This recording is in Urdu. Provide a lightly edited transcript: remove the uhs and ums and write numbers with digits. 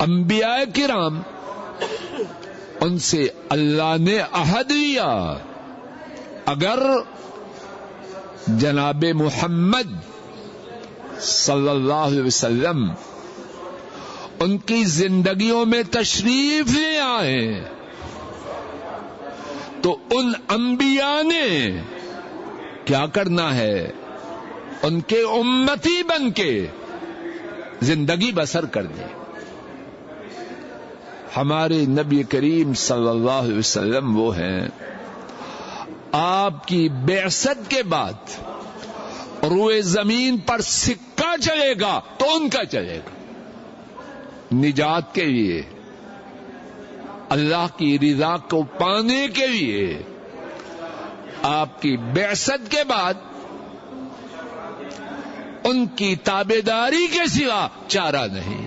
انبیاء کرام ان سے اللہ نے عہد لیا، اگر جناب محمد صلی اللہ علیہ وسلم ان کی زندگیوں میں تشریف لے آئے تو ان انبیاء نے کیا کرنا ہے؟ ان کے امتی بن کے زندگی بسر کر دی۔ ہمارے نبی کریم صلی اللہ علیہ وسلم وہ ہیں، آپ کی بعثت کے بعد روئے زمین پر سکہ چلے گا تو ان کا چلے گا، نجات کے لیے، اللہ کی رضا کو پانے کے لیے۔ آپ کی بعثت کے بعد ان کی تابعداری کے سوا چارہ نہیں۔